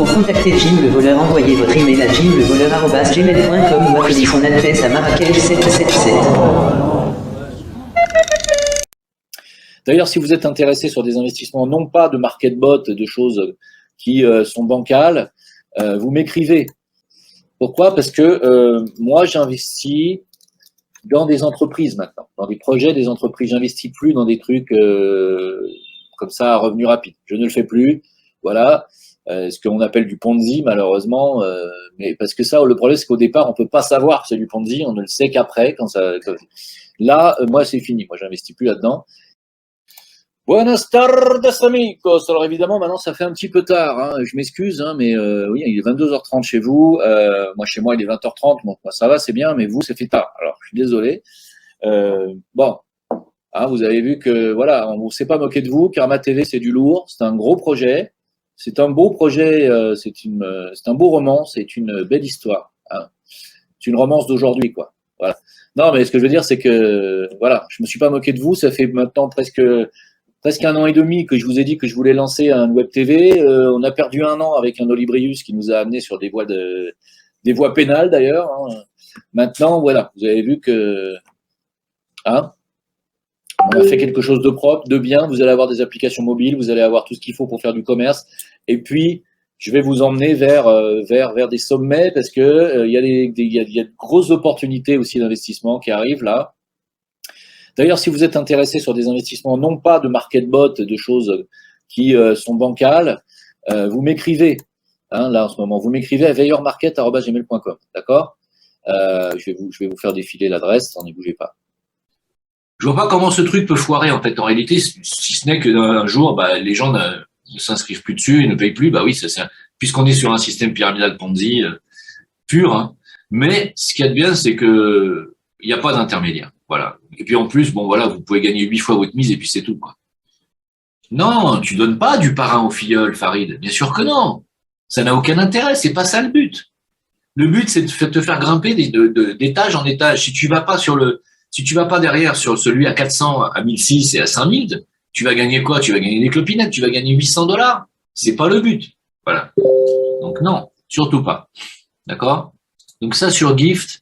Pour contacter Jim le voleur, envoyez votre email à jimlevoleur@gmail.com ou appelez son adresse à Marrakech 777. D'ailleurs, si vous êtes intéressé sur des investissements, non pas de market bot, de choses qui sont bancales, vous m'écrivez. Pourquoi? Parce que moi, j'investis dans des entreprises maintenant, dans des projets des entreprises. J'investis plus dans des trucs comme ça à revenu rapide. Je ne le fais plus. Voilà. Ce qu'on appelle du Ponzi, malheureusement. Mais parce que ça, le problème, c'est qu'au départ, on peut pas savoir que c'est du Ponzi. On ne le sait qu'après. Là, moi, c'est fini. Moi, j'investis plus là-dedans. Buenas tardes, amigos. Alors évidemment, maintenant, ça fait un petit peu tard. Hein. Je m'excuse, hein, mais oui, il est 22h30 chez vous. Moi, chez moi, il est 20h30. Bon, moi, ça va, c'est bien, mais vous, ça fait tard. Alors, je suis désolé. Bon, hein, vous avez vu que, voilà, on ne s'est pas moqué de vous. Karma TV, c'est du lourd. C'est un gros projet. C'est un beau projet. C'est un beau roman. C'est une belle histoire. Hein. C'est une romance d'aujourd'hui, quoi. Voilà. Non, mais ce que je veux dire, c'est que, voilà, je me suis pas moqué de vous. Ça fait maintenant presque 1 an et demi que je vous ai dit que je voulais lancer un web TV. On a perdu 1 an avec un Olibrius qui nous a amené sur des voies pénales d'ailleurs. Hein. Maintenant, voilà, vous avez vu que, hein, on a fait quelque chose de propre, de bien. Vous allez avoir des applications mobiles, vous allez avoir tout ce qu'il faut pour faire du commerce. Et puis, je vais vous emmener vers des sommets parce que il y a de grosses opportunités aussi d'investissement qui arrivent là. D'ailleurs, si vous êtes intéressé sur des investissements, non pas de market bot, de choses qui sont bancales, vous m'écrivez. Hein, là, en ce moment, vous m'écrivez à veilleurmarket@gmail.com. D'accord? Je vais vous faire défiler l'adresse, n'en bougez pas. Je vois pas comment ce truc peut foirer, en fait, en réalité, si ce n'est qu'un jour, les gens ne s'inscrivent plus dessus et ne payent plus. Bah oui, puisqu'on est sur un système pyramidal Ponzi pur. Hein. Mais ce qu'il y a de bien, c'est que il n'y a pas d'intermédiaire. Voilà. Et puis en plus, bon voilà, vous pouvez gagner 8 fois votre mise et puis c'est tout, quoi. Non, tu donnes pas du parrain au filleul, Farid. Bien sûr que non. Ça n'a aucun intérêt. C'est pas ça le but. Le but, c'est de te faire grimper d'étage en étage. Si tu vas pas derrière sur celui à 400, à 1006 et à 5000, tu vas gagner quoi? Tu vas gagner des clopinettes. Tu vas gagner $800. C'est pas le but. Voilà. Donc non, surtout pas. D'accord? Donc ça sur Gift.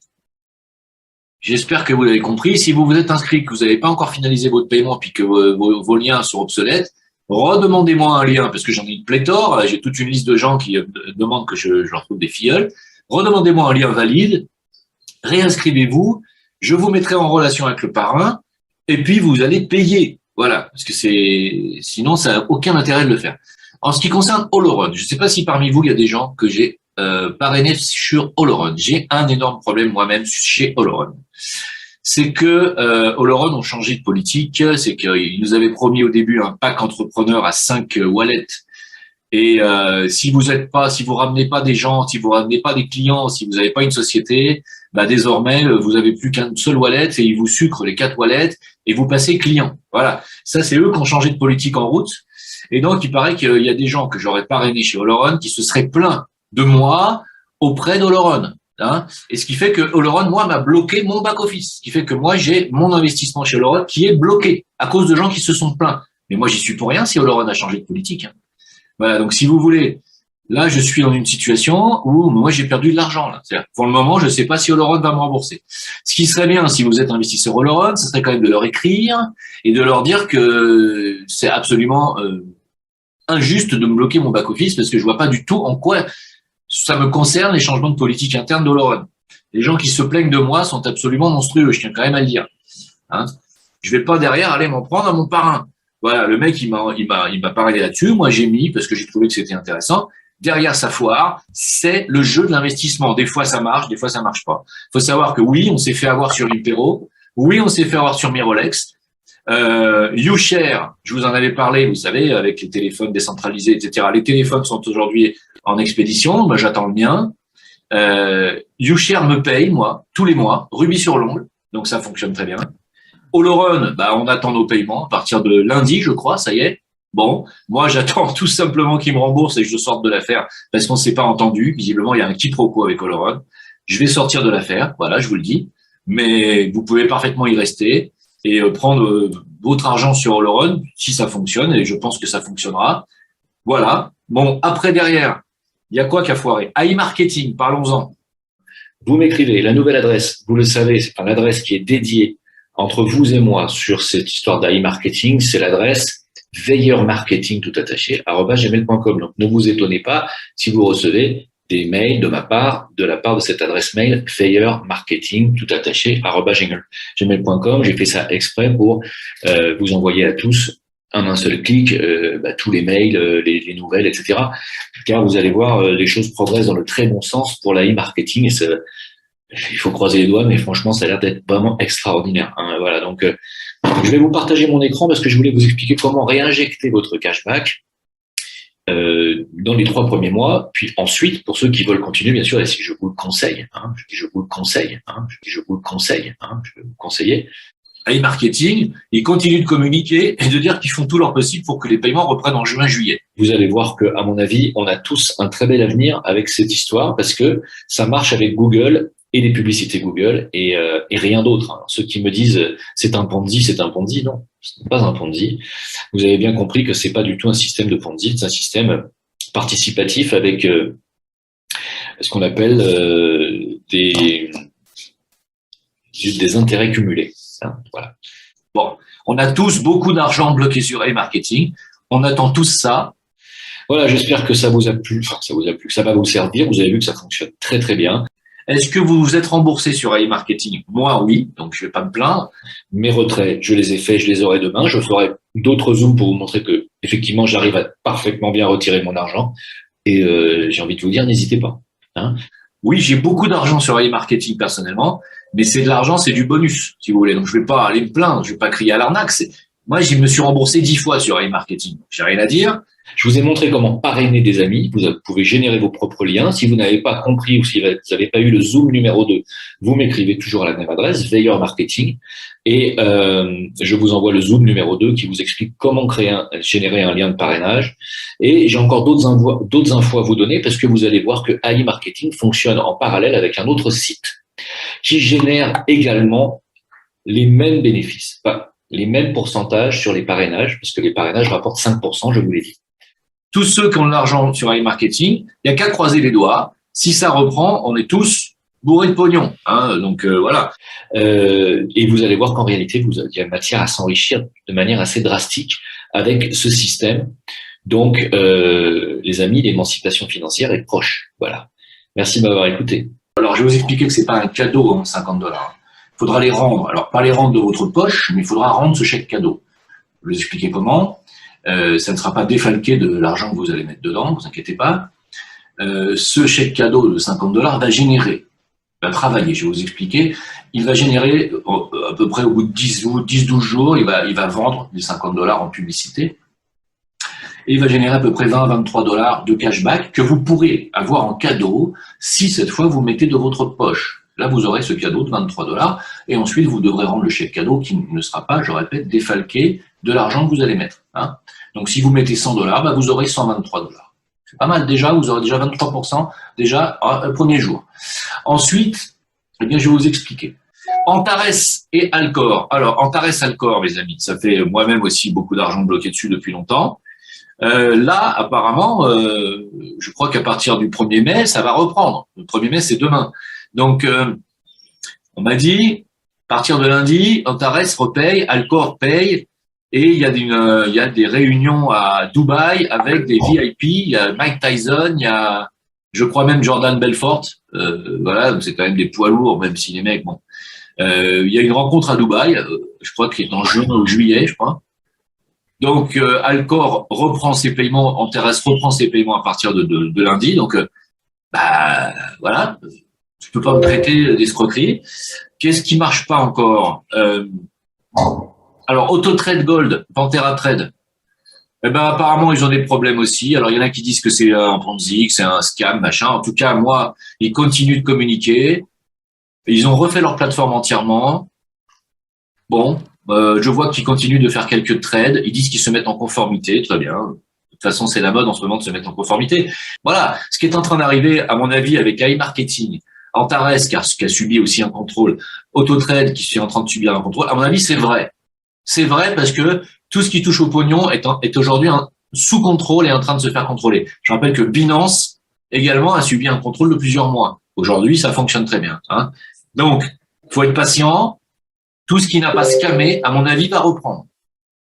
J'espère que vous l'avez compris. Si vous vous êtes inscrit, que vous n'avez pas encore finalisé votre paiement, puis que vos liens sont obsolètes, redemandez-moi un lien, parce que j'en ai une pléthore. J'ai toute une liste de gens qui demandent que je leur trouve des filleuls. Redemandez-moi un lien valide. Réinscrivez-vous. Je vous mettrai en relation avec le parrain. Et puis, vous allez payer. Voilà. Parce que sinon, ça n'a aucun intérêt de le faire. En ce qui concerne Oloron, je ne sais pas si parmi vous, il y a des gens que j'ai parrainé sur Oloron. J'ai un énorme problème moi-même chez Oloron. C'est que Oloron ont changé de politique, c'est qu'ils nous avaient promis au début un pack entrepreneur à 5 wallets. Et si vous ramenez pas des gens, si vous ramenez pas des clients, si vous n'avez pas une société, désormais vous avez plus qu'un seul wallet et ils vous sucrent les 4 wallets et vous passez client. Voilà. Ça, c'est eux qui ont changé de politique en route. Et donc, il paraît qu'il y a des gens que j'aurais parrainé chez Oloron qui se seraient plaints de moi auprès d'Oloron. Hein. Et ce qui fait que Oloron, moi, m'a bloqué mon back-office. Ce qui fait que moi, j'ai mon investissement chez Oloron qui est bloqué à cause de gens qui se sont plaints. Mais moi, j'y suis pour rien si Oloron a changé de politique. Hein. Voilà, donc si vous voulez, là, je suis dans une situation où moi, j'ai perdu de l'argent. Là. Pour le moment, je ne sais pas si Oloron va me rembourser. Ce qui serait bien, si vous êtes investisseur Oloron, ce serait quand même de leur écrire et de leur dire que c'est absolument injuste de me bloquer mon back-office parce que je vois pas du tout en quoi ça me concerne les changements de politique interne d'Oloron. Les gens qui se plaignent de moi sont absolument monstrueux, je tiens quand même à le dire. Hein, je vais pas derrière aller m'en prendre à mon parrain. Voilà, le mec, il m'a parlé là-dessus. Moi, j'ai mis parce que j'ai trouvé que c'était intéressant. Derrière sa foire, c'est le jeu de l'investissement. Des fois, ça marche, des fois, ça marche pas. Faut savoir que oui, on s'est fait avoir sur Impero. Oui, on s'est fait avoir sur Mirolex. YouShare, je vous en avais parlé, vous savez, avec les téléphones décentralisés, etc. Les téléphones sont aujourd'hui en expédition. Moi, j'attends le mien. YouShare me paye, moi, tous les mois, rubis sur l'ongle. Donc, ça fonctionne très bien. Oloron, on attend nos paiements à partir de lundi, je crois, ça y est. Bon, moi, j'attends tout simplement qu'ils me remboursent et que je sorte de l'affaire parce qu'on ne s'est pas entendu. Visiblement, il y a un quiproquo avec Oloron. Je vais sortir de l'affaire, voilà, je vous le dis. Mais vous pouvez parfaitement y rester et prendre votre argent sur Oloron si ça fonctionne, et je pense que ça fonctionnera. Voilà. Bon, après, derrière, Il y a quoi qui a foiré? AI Marketing, parlons-en. Vous m'écrivez la nouvelle adresse, vous le savez, c'est une adresse qui est dédiée entre vous et moi sur cette histoire d'AI marketing, c'est l'adresse veilleurmarketing tout attaché @gmail.com. Donc ne vous étonnez pas si vous recevez des mails de ma part, de la part de cette adresse mail veilleurmarketing tout attaché @gmail.com. J'ai fait ça exprès pour vous envoyer à tous en un seul clic tous les mails, les nouvelles, etc. Car vous allez voir, les choses progressent dans le très bon sens pour l'AI marketing et il faut croiser les doigts, mais franchement, ça a l'air d'être vraiment extraordinaire. Hein. Voilà, donc je vais vous partager mon écran parce que je voulais vous expliquer comment réinjecter votre cashback dans les 3 premiers mois. Puis ensuite, pour ceux qui veulent continuer, bien sûr, et si je vous le conseille, je vous le conseille, je vais vous conseiller. AI Marketing, ils continuent de communiquer et de dire qu'ils font tout leur possible pour que les paiements reprennent en juin-juillet. Vous allez voir que, à mon avis, on a tous un très bel avenir avec cette histoire parce que ça marche avec Google et les publicités Google et rien d'autre. Hein. Ceux qui me disent c'est un Ponzi, non, ce n'est pas un Ponzi. Vous avez bien compris que c'est pas du tout un système de Ponzi, c'est un système participatif avec ce qu'on appelle des intérêts cumulés. Hein, voilà. Bon, on a tous beaucoup d'argent bloqué sur AI Marketing. On attend tous ça. Voilà, j'espère que ça vous a plu, que ça va vous servir. Vous avez vu que ça fonctionne très très bien. Est-ce que vous vous êtes remboursé sur AI Marketing? Moi, oui, donc je vais pas me plaindre. Mes retraits, je les ai faits, je les aurai demain. Je ferai d'autres zooms pour vous montrer que, effectivement, j'arrive à parfaitement bien retirer mon argent. Et j'ai envie de vous dire, n'hésitez pas. Hein. Oui, j'ai beaucoup d'argent sur AI Marketing personnellement, mais c'est de l'argent, c'est du bonus, si vous voulez. Donc, je vais pas aller me plaindre, je vais pas crier à l'arnaque. Moi, je me suis remboursé 10 fois sur AI Marketing. J'ai rien à dire. Je vous ai montré comment parrainer des amis. Vous pouvez générer vos propres liens. Si vous n'avez pas compris ou si vous n'avez pas eu le Zoom numéro 2, vous m'écrivez toujours à la même adresse, Veilleur Marketing. Et je vous envoie le Zoom numéro 2 qui vous explique comment générer un lien de parrainage. Et j'ai encore d'autres infos à vous donner parce que vous allez voir que AI Marketing fonctionne en parallèle avec un autre site qui génère également les mêmes bénéfices, pas les mêmes pourcentages sur les parrainages, parce que les parrainages rapportent 5%, je vous l'ai dit. Tous ceux qui ont de l'argent sur AI Marketing, il n'y a qu'à croiser les doigts. Si ça reprend, on est tous bourrés de pognon. Hein, donc voilà. Et vous allez voir qu'en réalité, il y a matière à s'enrichir de manière assez drastique avec ce système. Donc, les amis, l'émancipation financière est proche. Voilà. Merci de m'avoir écouté. Alors, je vais vous expliquer que c'est pas un cadeau, hein, $50. Il faudra les rendre. Alors, pas les rendre de votre poche, mais il faudra rendre ce chèque cadeau. Je vais vous expliquer comment. Ça ne sera pas défalqué de l'argent que vous allez mettre dedans, ne vous inquiétez pas. Ce chèque cadeau de $50 va générer, va travailler, je vais vous expliquer. Il va générer à peu près au bout de 10-12 jours, il va vendre les $50 en publicité. Et il va générer à peu près $20-23 de cashback que vous pourrez avoir en cadeau si cette fois vous mettez de votre poche. Là, vous aurez ce cadeau de $23 et ensuite vous devrez rendre le chèque cadeau qui ne sera pas, je répète, défalqué de l'argent que vous allez mettre. Hein. Donc, si vous mettez $100, vous aurez $123. C'est pas mal déjà, vous aurez déjà 23% déjà le premier jour. Ensuite, eh bien, je vais vous expliquer. Antares et Alcor. Alors, Antares, Alcor, mes amis, ça fait moi-même aussi beaucoup d'argent bloqué dessus depuis longtemps. Là, apparemment, je crois qu'à partir du 1er mai, ça va reprendre. Le 1er mai, c'est demain. Donc, on m'a dit, à partir de lundi, Antares repaye, Alcor paye, et il y a des réunions à Dubaï avec des VIP, il y a Mike Tyson, il y a, je crois même Jordan Belfort, voilà, c'est quand même des poids lourds, même si les mecs, bon. Il y a une rencontre à Dubaï, je crois qu'il est en juin ou juillet, je crois. Donc, Alcor reprend ses paiements, Antares reprend ses paiements à partir de lundi, donc, voilà. Je peux pas me traiter d'escroquerie. Qu'est-ce qui marche pas encore? Alors, AutoTrade Gold, Pantera Trade, eh ben, apparemment, ils ont des problèmes aussi. Alors, il y en a qui disent que c'est un Ponzi, que c'est un scam, machin. En tout cas, moi, ils continuent de communiquer. Ils ont refait leur plateforme entièrement. Bon, je vois qu'ils continuent de faire quelques trades. Ils disent qu'ils se mettent en conformité. Très bien. De toute façon, c'est la mode en ce moment de se mettre en conformité. Voilà. Ce qui est en train d'arriver, à mon avis, avec AI Marketing, Antares, qui a subi aussi un contrôle, AutoTrade, qui est en train de subir un contrôle, à mon avis, c'est vrai. C'est vrai parce que tout ce qui touche au pognon est aujourd'hui sous contrôle et en train de se faire contrôler. Je rappelle que Binance également a subi un contrôle de plusieurs mois. Aujourd'hui, ça fonctionne très bien. Hein. Donc, faut être patient. Tout ce qui n'a pas scamé, à mon avis, va reprendre.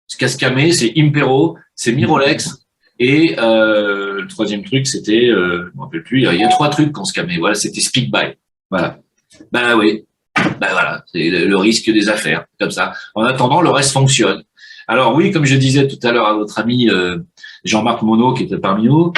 Ce qui a scamé, c'est Impero, c'est Mirolex, et le troisième truc, c'était, je ne me rappelle plus, il y a 3 trucs qu'on scamé. Voilà, c'était SpeakBuy. Voilà. Ben oui. Ben voilà, c'est le risque des affaires, comme ça. En attendant, le reste fonctionne. Alors oui, comme je disais tout à l'heure à votre ami Jean-Marc Monod, qui était parmi nous,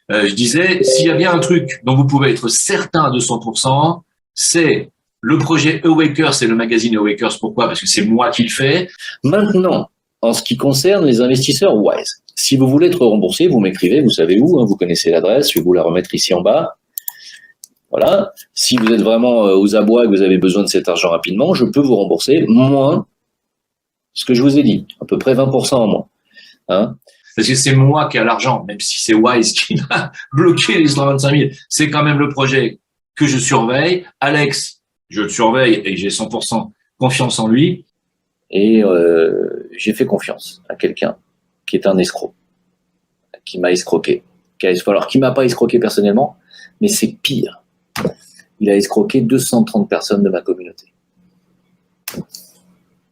je disais, s'il y a bien un truc dont vous pouvez être certain à 200%, c'est le projet Awakers et le magazine Awakers. Pourquoi? Parce que c'est moi qui le fais. Maintenant, en ce qui concerne les investisseurs Wise, si vous voulez être remboursé, vous m'écrivez, vous savez où, hein, vous connaissez l'adresse, je vais vous la remettre ici en bas. Voilà. Si vous êtes vraiment aux abois et que vous avez besoin de cet argent rapidement, je peux vous rembourser moins ce que je vous ai dit, à peu près 20% en moins. Hein? Parce que c'est moi qui ai l'argent, même si c'est Wise qui m'a bloqué les 125 000. C'est quand même le projet que je surveille. Alex, je le surveille et j'ai 100% confiance en lui. Et j'ai fait confiance à quelqu'un qui est un escroc, qui m'a escroqué. Alors, qui m'a pas escroqué personnellement, mais c'est pire. Il a escroqué 230 personnes de ma communauté.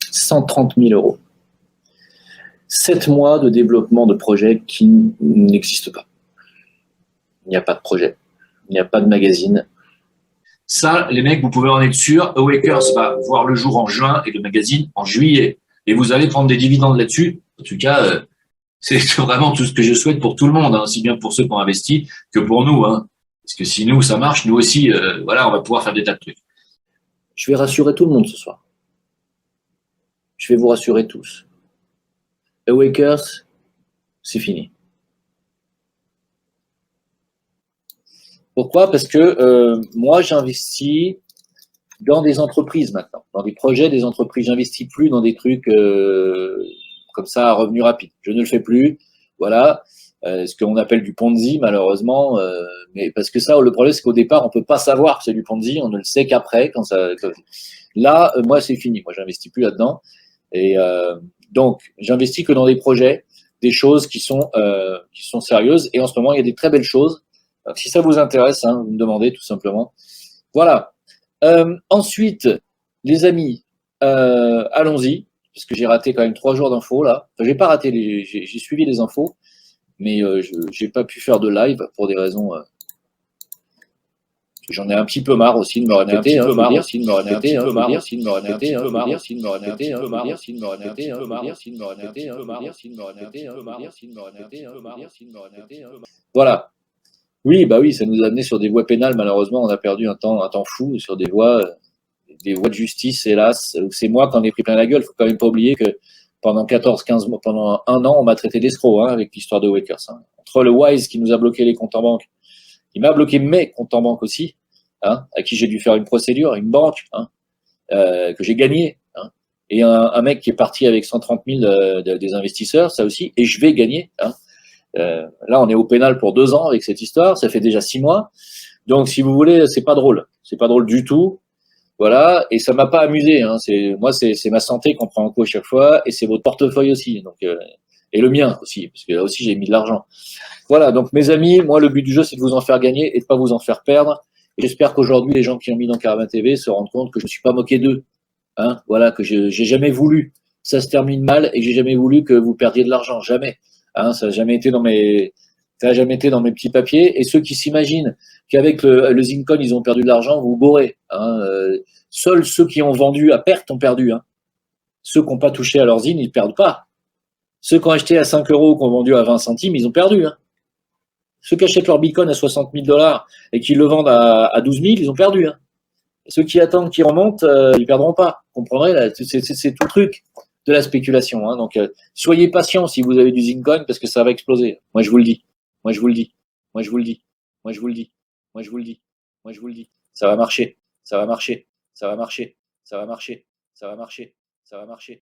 130 000 euros. 7 mois de développement de projet qui n'existe pas. Il n'y a pas de projet. Il n'y a pas de magazine. Ça, les mecs, vous pouvez en être sûr. Awakers va voir le jour en juin et le magazine en juillet. Et vous allez prendre des dividendes là-dessus. En tout cas, c'est vraiment tout ce que je souhaite pour tout le monde, hein, aussi bien pour ceux qui ont investi que pour nous. Hein. Parce que si nous, ça marche, nous aussi, voilà, on va pouvoir faire des tas de trucs. Je vais rassurer tout le monde ce soir. Je vais vous rassurer tous. Awakers, c'est fini. Pourquoi? Parce que moi, j'investis dans des entreprises maintenant, dans des projets des entreprises. J'investis plus dans des trucs comme ça à revenu rapide. Je ne le fais plus. Voilà. Ce qu'on appelle du Ponzi, malheureusement. Mais parce que ça, le problème, c'est qu'au départ, on peut pas savoir que c'est du Ponzi. On ne le sait qu'après. Là, moi, c'est fini. Moi, j'investis plus là-dedans. Et donc, j'investis que dans des projets, des choses qui sont sérieuses. Et en ce moment, il y a des très belles choses. Alors, si ça vous intéresse, hein, vous me demandez tout simplement. Voilà. Ensuite, les amis, allons-y, parce que j'ai raté quand même 3 jours d'infos là. Enfin, j'ai pas raté, j'ai suivi les infos, mais j'ai pas pu faire de live pour des raisons. J'en ai un petit peu marre aussi de me répéter, Voilà. Oui, bah oui, ça nous a amené sur des voies pénales. Malheureusement, on a perdu un temps fou sur des voies de justice, hélas. C'est moi qui en ai pris plein la gueule. Faut quand même pas oublier que pendant 14-15 mois, pendant 1 an, on m'a traité d'escroc, hein, avec l'histoire de Awakers. Hein. Entre le Wise qui nous a bloqué les comptes en banque, qui m'a bloqué mes comptes en banque aussi, hein, à qui j'ai dû faire une procédure, une banque, hein, que j'ai gagné, hein, et un mec qui est parti avec 130 000 des investisseurs, ça aussi, et je vais gagner. Hein. Là, on est au pénal pour 2 ans avec cette histoire. Ça fait déjà 6 mois. Donc, si vous voulez, c'est pas drôle. C'est pas drôle du tout. Voilà. Et ça m'a pas amusé. Hein. Moi, c'est ma santé qu'on prend en cause chaque fois, et c'est votre portefeuille aussi. Donc, et le mien aussi, parce que là aussi, j'ai mis de l'argent. Voilà. Donc, mes amis, moi, le but du jeu, c'est de vous en faire gagner et de pas vous en faire perdre. Et j'espère qu'aujourd'hui, les gens qui ont mis dans Caravane TV se rendent compte que je ne suis pas moqué d'eux. Hein. Voilà. Que j'ai jamais voulu. Ça se termine mal et j'ai jamais voulu que vous perdiez de l'argent. Jamais. Hein, ça n'a jamais été dans mes petits papiers. Et ceux qui s'imaginent qu'avec le Zincoin, ils ont perdu de l'argent, vous bourrez. Hein. Seuls ceux qui ont vendu à perte ont perdu. Hein. Ceux qui n'ont pas touché à leur Zin, ils ne perdent pas. Ceux qui ont acheté à 5 euros, qui ont vendu à 20 centimes, ils ont perdu. Hein. Ceux qui achètent leur Bitcoin à 60 000 $ et qui le vendent à 12 000, ils ont perdu. Hein. Et ceux qui attendent qu'ils remontent, ils ne perdront pas. Vous comprendrez, là, c'est tout le truc de la spéculation. Hein. Donc, soyez patients si vous avez du Zincoin parce que ça va exploser. Moi, je vous le dis. Moi, je vous le dis. Moi, je vous le dis. Moi, je vous le dis. Moi, je vous le dis. Moi, je vous le dis. Ça va marcher. Ça va marcher. Ça va marcher. Ça va marcher. Ça va marcher. Ça va marcher.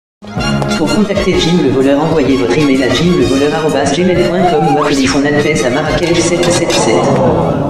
Pour contacter Jim le voleur, envoyez votre email à jimlevoleur@gmail.com ou appelez son adresse à Marrakech 777.